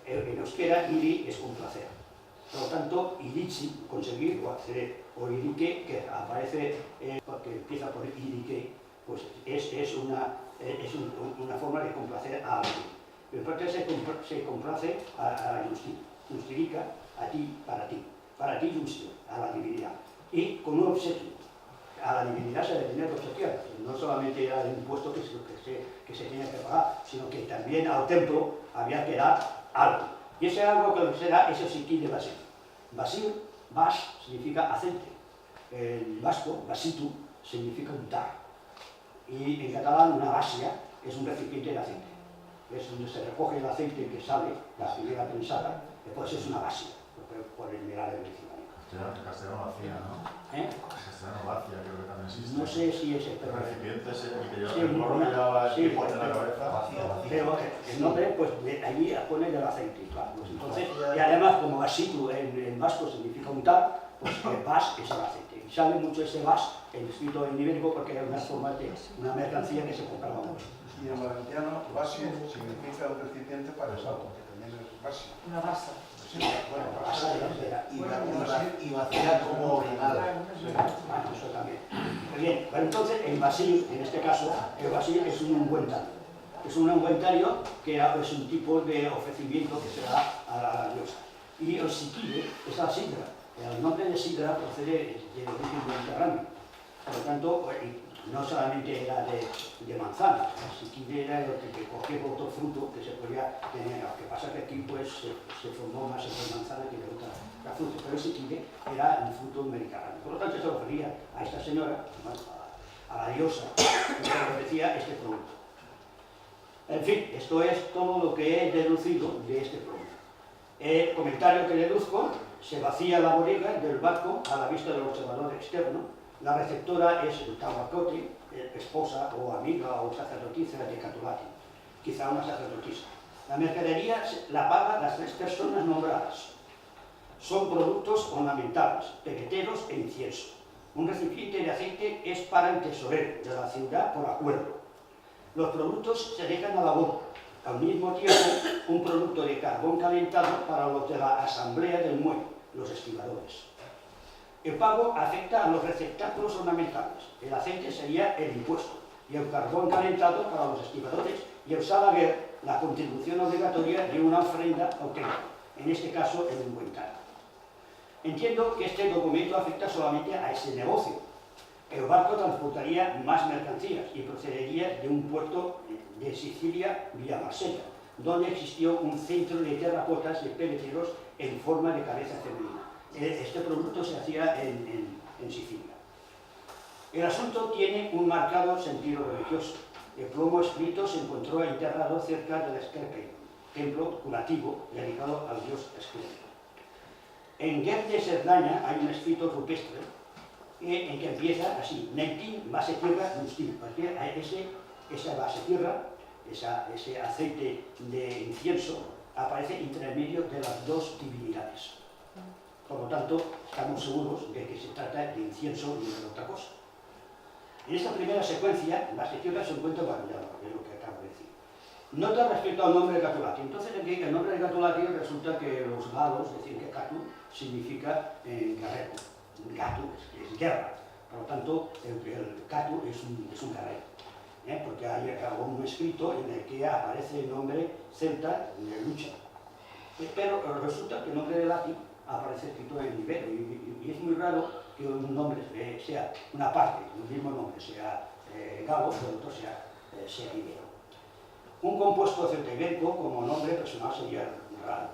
En euskera, iri es complacer. Por lo tanto, irichi, conseguir o acceder, o irique, que aparece, que empieza por irique, pues es una forma de complacer a alguien. En parte se complace a justirica, a ti, para ti justo, a la divinidad. Y con un obsequio. A la divinidad se le tenía que obsequiar, no solamente era el impuesto que se tenía que pagar, sino que también al templo había que dar algo. Y ese algo que será es el siquí de Basil. Basil, bas, significa aceite. En vasco, basitu, significa untar. Y en catalán, una basia es un recipiente de aceite. Es donde se recoge el aceite que sale, la fibra prensada, después es una basia, por el mirar del diccionario. Castellano vacía, ¿no? Castellano vacía, creo que también existe. No sé si es el recipiente es el que lleva el morro que llevaba el pipote en la cabeza. Vacío. Pero el nombre, pues, allí pone del aceite, claro. Pues, entonces, y además, como basitu en vasco significa untar, pues el vas es el aceite. Y sale mucho ese vas, el escrito en ibérico, porque era una forma de una mercancía que se compraba mucho. Y en valenciano, vasio significa un recipiente para el agua, que también es vasio. Una basa. Sí, bueno, Basa de la Y vacía como original. Bueno, eso también. Muy bien, pero entonces el basil, en este caso, el basil es un ungüentario. Es un ungüentario que es un tipo de ofrecimiento que se da a la diosa. Y el siquide es la sidra. El nombre de sidra procede del origen mediterráneo. Por lo tanto, no solamente era de manzana, el siquide era el que cogía otro fruto que se podía tener. Lo que pasa es que aquí pues, se formó más entre manzana que de otra fruta, pero el siquide era un fruto mediterráneo. Por lo tanto, se refería a esta señora, a la diosa, que le ofrecía este producto. En fin, esto es todo lo que he deducido de este producto. El comentario que deduzco: se vacía la bodega del barco a la vista del observador externo. La receptora es el tahuacote, esposa o amiga o sacerdotisa de Catulati, quizá una sacerdotisa. La mercadería la pagan las 3 personas nombradas. Son productos ornamentales, pegueteros e incienso. Un recipiente de aceite es para el tesorero de la ciudad por acuerdo. Los productos se dejan a la boca. Al mismo tiempo, un producto de carbón calentado para los de la asamblea del muelle, los estibadores. El pago afecta a los receptáculos ornamentales. El aceite sería el impuesto y el carbón calentado para los estibadores y el salaguer la contribución obligatoria de una ofrenda auténtica, en este caso el ungüentario. Entiendo que este documento afecta solamente a ese negocio. El barco transportaría más mercancías y procedería de un puerto de Sicilia vía Marsella, donde existió un centro de terracotas de peloteros en forma de cabeza femenina. Este producto se hacía en Sicilia. El asunto tiene un marcado sentido religioso. El plomo escrito se encontró enterrado cerca del Esquerpe, templo curativo dedicado al dios Esquerpe. En Guer de Cerdaña hay un escrito rupestre en que empieza así: Nentin, base tierra, nustin. Esa base tierra, ese aceite de incienso, aparece entre medio de las dos divinidades. Por lo tanto, estamos seguros de que se trata de incienso y no de otra cosa. En esta primera secuencia, base tierra se encuentra variada, es lo que acabo de decir. Nota respecto al nombre de Catulati. Entonces, aquí el nombre de Catulati resulta que los galos decían que Catu significa guerrero. Catu es guerra. Por lo tanto, el Catu es un guerrero. Porque hay un escrito en el que aparece el nombre celta de lucha. Pero resulta que el nombre de latín aparece escrito en ibero. Y es muy raro que un nombre sea una parte, un mismo nombre, sea galo, pero otro sea ibero. Un compuesto celta-ibérico como nombre personal sería raro.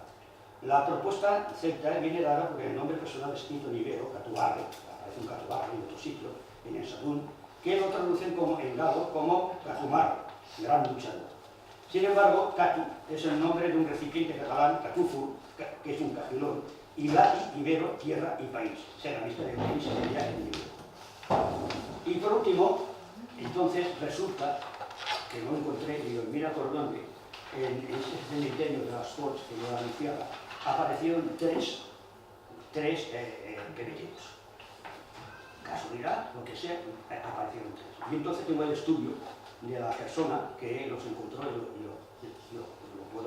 La propuesta celta viene dada porque el nombre personal escrito en ibero, Catubarre, aparece un Catubarre en otro sitio, en el Sadún, que lo traducen en galo como Catumar, gran luchador. Sin embargo, Catu es el nombre de un recipiente catalán, Catufur, que es un cajilón, y lati, ibero, tierra y país. O sea, la lista de país sería en ibero. Y por último, entonces resulta que no encontré, digo, mira por dónde, en ese cementerio de las Corts que yo anunciaba, aparecieron tres peregrinos. Casualidad, lo que sea, aparecieron tres. Y entonces tengo el estudio de la persona que los encontró y lo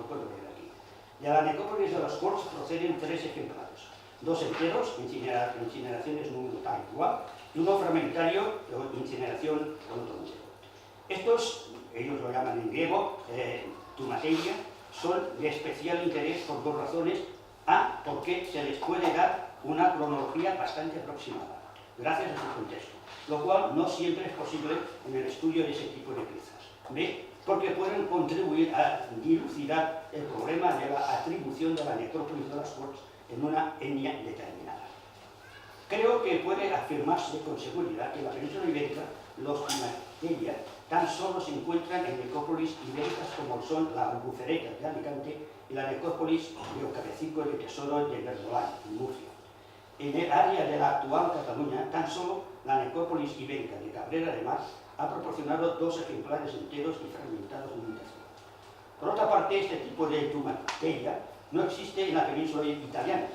puedo ver aquí. De la necrópolis de las Corts proceden tres ejemplares. Dos enteros, incineraciones número tal igual, y uno fragmentario, incineración con otro entero. Estos, ellos lo llaman en griego, tumateia, son de especial interés por dos razones. A, porque se les puede dar una cronología bastante aproximada, gracias a su contexto, lo cual no siempre es posible en el estudio de ese tipo de piezas. B, porque pueden contribuir a dilucidar el problema de la atribución de la necrópolis de las Corts en una etnia determinada. Creo que puede afirmarse con seguridad que en la península ibérica los tumateia tan solo se encuentran en necrópolis ibéricas como son la Albufereta de Alicante y la necrópolis de Ocabecico de Tesoro de Verdolán, en Murcia. En el área de la actual Cataluña, tan solo la necrópolis ibérica de Cabrera de Mar ha proporcionado dos ejemplares enteros y fragmentados en un tercero. Por otra parte, este tipo de tumateia no existe en la península italiana.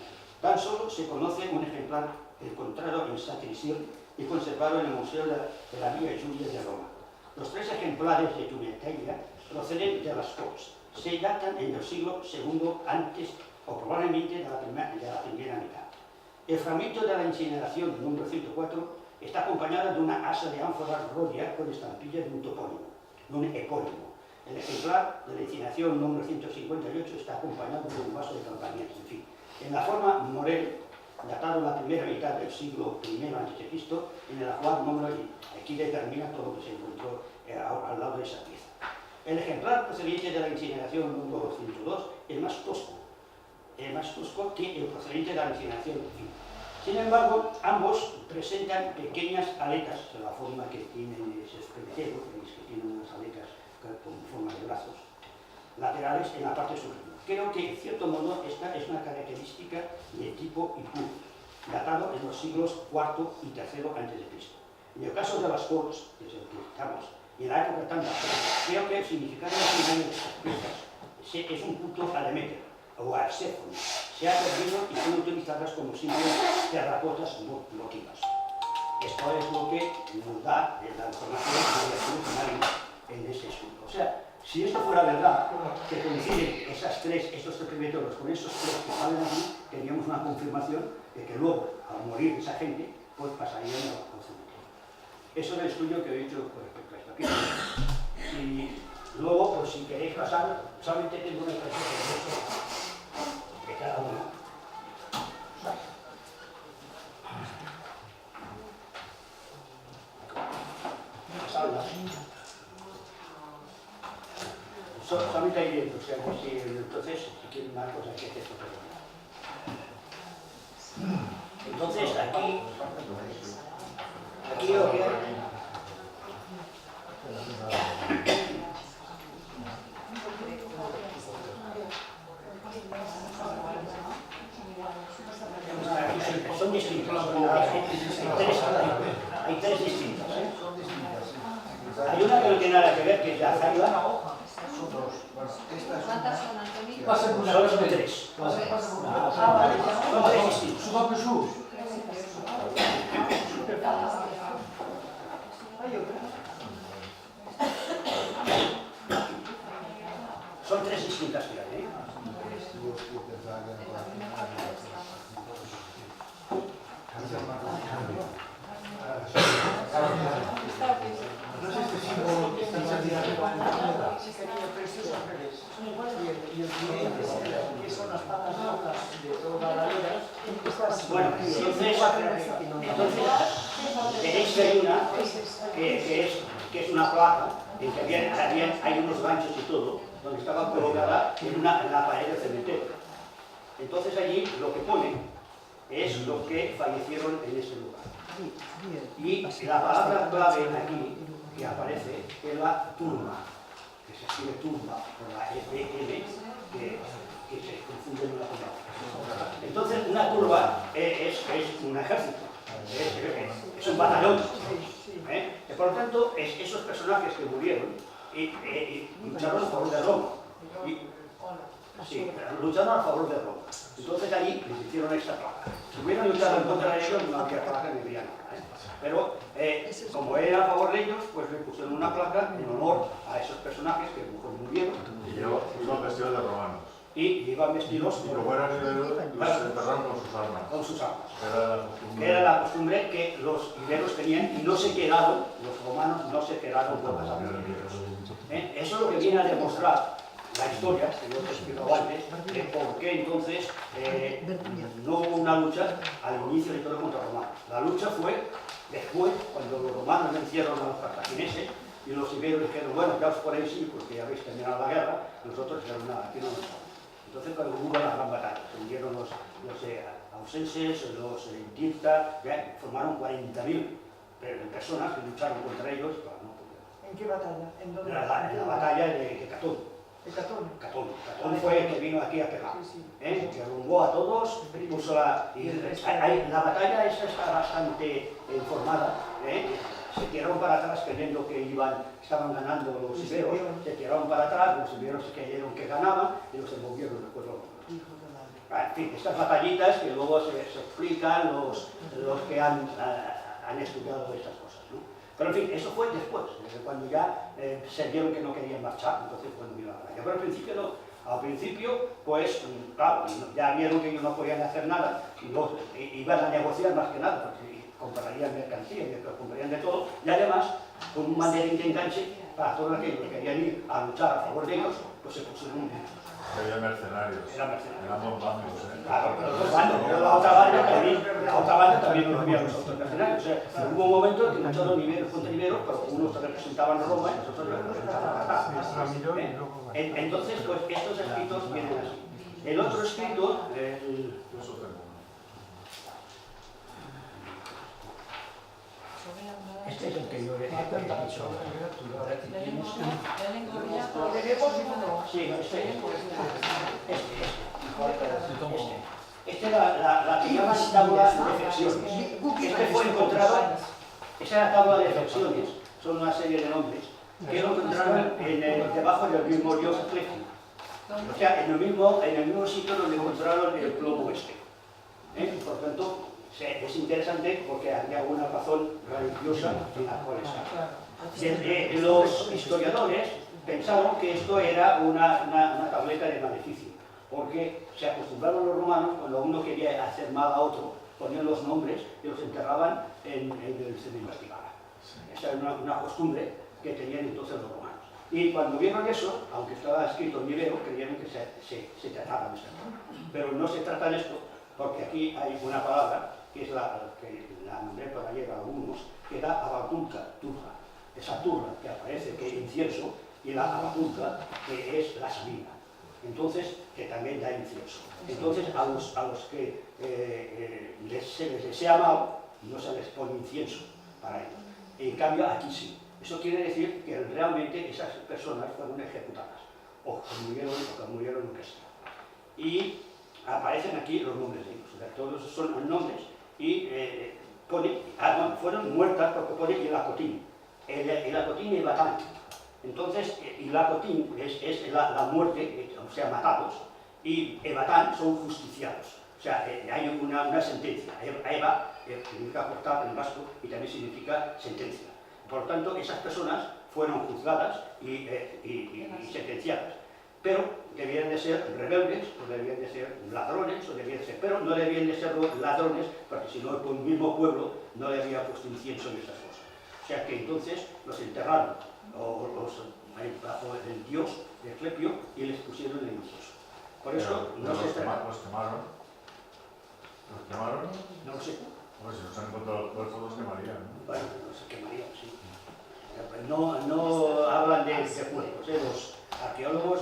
Tan solo se conoce un ejemplar encontrado en Saint-Cyr y conservado en el Museo de la Via Giulia de Roma. Los tres ejemplares de tumateia proceden de las Corts. Se datan en el siglo II antes o probablemente de la primera mitad. El fragmento de la incineración número 104 está acompañado de una asa de ánfora rodia con estampilla de un topónimo, de un epónimo. El ejemplar de la incineración número 158 está acompañado de un vaso de campañas. En fin, en la forma Morel, datado en la primera mitad del siglo I a.C., en el actual número, aquí determina todo lo que se encontró al lado de esa pieza. El ejemplar procedente de la incineración número 102 es más tosco que el procedente de la incineración fina. Sin embargo, ambos presentan pequeñas aletas, de la forma que tienen esos pebeteros, que tienen unas aletas con forma de brazos, laterales en la parte superior. Creo que, en cierto modo, esta es una característica de tipo Ipur, datado en los siglos IV y III a.C. En el caso de las Corts, que es el que estamos, y en la época tardía, creo que el significado original de estas piezas es un culto a Demeter o a Séfone. Se ha perdido y son utilizadas como símbolos terracotas votivas. Esto es lo que nos da la información en ese estudio. O sea, si esto fuera verdad, que coinciden estos tres primeros con esos tres que salen aquí, teníamos una confirmación de que luego, al morir esa gente, pues pasarían al cementerio. Eso es el estudio que he hecho con respecto a esta pieza. Y luego, pues si queréis pasar, solamente tengo una expresión de cada uno. Salva. Solamente hay dentro, o sea, que si entonces, si quieren más cosas que hacer, entonces aquí lo que hay. son distintas. Hay tres distintas. Son distintas, sí. Hay una que no tiene nada que ver, que es la jaiba. Son dos. Bueno, esta es ¿Cuántas una. son, Antoni? Pasa por una Son cosa. tres. Pasa por una. Son tres distintas. Suba que sus. Hay otra. Son tres distintas que hay, ¿eh? No es este símbolo que está en salida de la sí, cariño, pero estos son revés. Y el que son las patas rojas de toda la vida. Bueno, entonces tenéis que hay una que es una placa en que hay unos ganchos y todo, donde estaba colocada en la pared del cementerio. Entonces allí lo que pone es lo que fallecieron en ese lugar. Y la palabra clave aquí que aparece es la turba, que se escribe turba por la FM, que se confunde en una palabra. Entonces una turba es un ejército, es un batallón. Por lo tanto, esos personajes que murieron lucharon a favor de Roma. Sí, lucharon a favor de Roma. Entonces allí les hicieron esta placa. Si hubieran luchado en contra de ellos, no habría placa ni dirían nada. Pero como era a favor de ellos, pues le pusieron una placa en honor a esos personajes que murieron. Y yo iba vestido de romanos. Y iban vestidos Y como eran iberos, los enterraron con sus armas. con sus armas. Era la costumbre. Era la costumbre que los iberos tenían y no se quedaron, los romanos no se quedaron con las armas. Eso es lo que viene a demostrar la historia, que yo te he explicado antes, de por qué entonces no hubo una lucha al inicio de todo contra los romanos. La lucha fue después, cuando los romanos vencieron a los cartagineses y los iberos dijeron, bueno, ya os podéis ir porque ya habéis terminado la guerra, nosotros dijeron, nada, aquí no nos vamos. Entonces cuando hubo la gran batalla, se unieron los ausenses, los intistas, formaron 40.000 personas que lucharon contra ellos para no poder. ¿En qué batalla? ¿En dónde? La batalla de Catón. ¿De Catón? Catón fue el que vino aquí a pegar, Sí. que rumbó a todos, puso la batalla esa está bastante informada, se tiraron para atrás creyendo que estaban ganando los iberos, se tiraron para atrás, los iberos creyeron que ganaban y los envolvieron después los romanos. En fin, estas batallitas que luego se explican los que han estudiado estas cosas, ¿no? Pero en fin, eso fue después, cuando ya se vieron que no querían marchar, entonces cuando vino la batalla. Pero al principio no. Al principio, pues, claro, ya vieron que ellos no podían hacer nada, y iban a negociar más que nada, porque comprarían mercancía, comprarían de todo, y además, con un mandarín de enganche, para todos aquellos que querían ir a luchar a favor de ellos, pues se pusieron un día. Había mercenarios. Eran mercenarios. Eran dos bandos, Claro, pero los bandos, pero la otra banda también nos había los otros mercenarios. O sea, hubo un momento en que lucharon iberos contra iberos, pero unos representaban a Roma y los otros representaban a Cartago. Entonces, pues estos escritos vienen así. El otro escrito, Eso tengo. este es el que yo he dicho. ¿Lo tenemos o no? Sí, este era la que llaman tabla de flexiones. Este fue encontrado, esa era la tabla de flexiones, son una serie de nombres, que lo encontraron debajo del mismo dios ecléctico. O sea, en el mismo sitio donde encontraron el globo este. Por tanto, es interesante porque había una razón religiosa en la cual está. Los historiadores pensaron que esto era una tableta de maleficio, porque se acostumbraron los romanos, cuando uno quería hacer mal a otro, ponían los nombres y los enterraban en el cementerio. Esa era una costumbre que tenían entonces los romanos. Y cuando vieron eso, aunque estaba escrito en ibero, creyeron que se trataba de esto. Pero no se trata de esto, porque aquí hay una palabra, que es la que la nombré por ayer a algunos, que da abatunca, turra. Esa turra que aparece, que es incienso, y la abatunca, que es la sabina. Entonces, que también da incienso. Entonces, a los que se les desea mal, no se les pone incienso para ellos. En cambio, aquí sí. Eso quiere decir que realmente esas personas fueron ejecutadas, o que murieron en que sea. Y aparecen aquí los nombres de ellos. O sea, todos son nombres, y pone, bueno, fueron muertas porque pone Ilacotín. El Ilacotín y Batán. Entonces, Ilacotín es la muerte, o sea, matados, y Ebatán son justiciados. O sea, hay una sentencia. Eva significa cortar en vasco y también significa sentencia. Por lo tanto, esas personas fueron juzgadas y sentenciadas. Pero debían de ser rebeldes, o debían de ser ladrones, pero no debían de ser ladrones, porque si no, el mismo pueblo no le había puesto incienso en esas cosas. O sea que entonces los enterraron, bajo el dios de Asclepio, y les pusieron el incienso. Por eso no se extrema. ¿Los quemaron? ¿Los quemaron? No lo sé. Pues si nos han encontrado los cuerpos, los quemarían, ¿no? Bueno, no se quemarían, sí. No hablan de cuerpos, los arqueólogos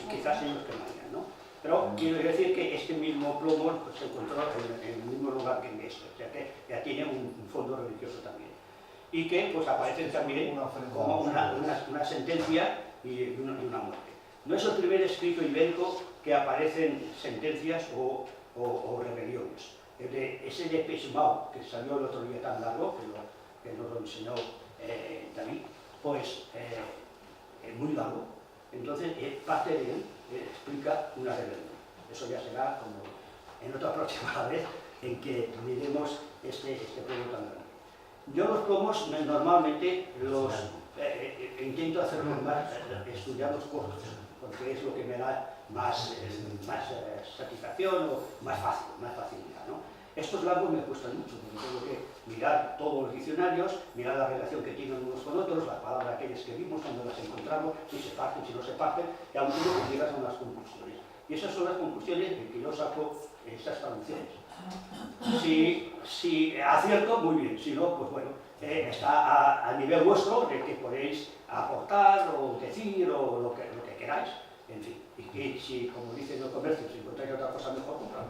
quizás ellos quemarían, ¿no? Pero quiero decir que este mismo plomo se encontró en el mismo lugar que en esto, o sea que ya tiene un fondo religioso también. Y que pues aparecen también como una sentencia y una muerte. No es el primer escrito ibérico que aparecen sentencias o rebeliones. Ese de Pesmao, que salió el otro día tan largo, que nos lo enseñó David, pues es muy largo. Entonces, parte de él explica una rebelión. Eso ya será como en otra próxima vez en que miremos este pueblo tan grande. Yo los plomos normalmente los intento hacerlos más estudiados cortos, porque es lo que me da más satisfacción o más facilidad, ¿no? Estos largos me cuestan mucho, porque tengo que mirar todos los diccionarios, mirar la relación que tienen unos con otros, las palabras aquellas que vimos, cuando las encontramos, si se parten, si no se parten, y aún tengo que llegar a unas conclusiones. Y esas son las conclusiones en que yo saco esas traducciones. Si acierto, muy bien, si no, pues bueno, está a nivel vuestro de que podéis aportar o decir o lo que queráis, en fin. Y que si, como dicen los comercios, si encontráis otra cosa mejor, comprad.